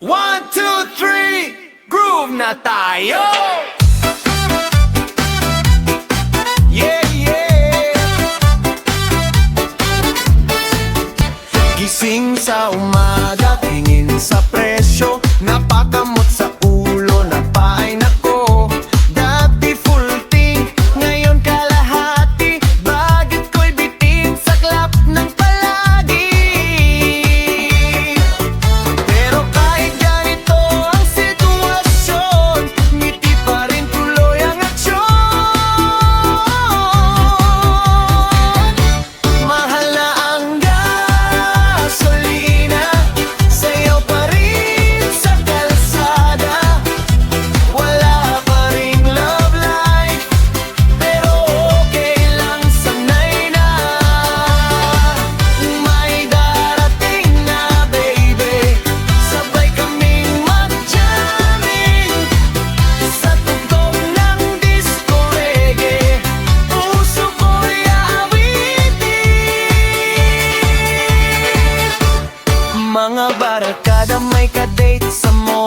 1, 2, 3, groove na tayo! Yeah, yeah! Gising sa umaga, tingin sa presyo, napakamot sa ulo, napain ako. Dati full tank, ngayon kalahati, bakit ko'y bitin sa klap ng palagi? Pero kahit ganito ang sitwasyon, ngiti pa rin tuloy ang aksyon. Mahal na ang gasolina, sayaw pa rin sa kalsada. Wala pa ring love life, pero okay lang, sanay na. May darating na baby, sabay kaming mag-jamming sa tugtog ng disco reggae. Puso ko'y aawitin. Mga barakada may kadate sa mall,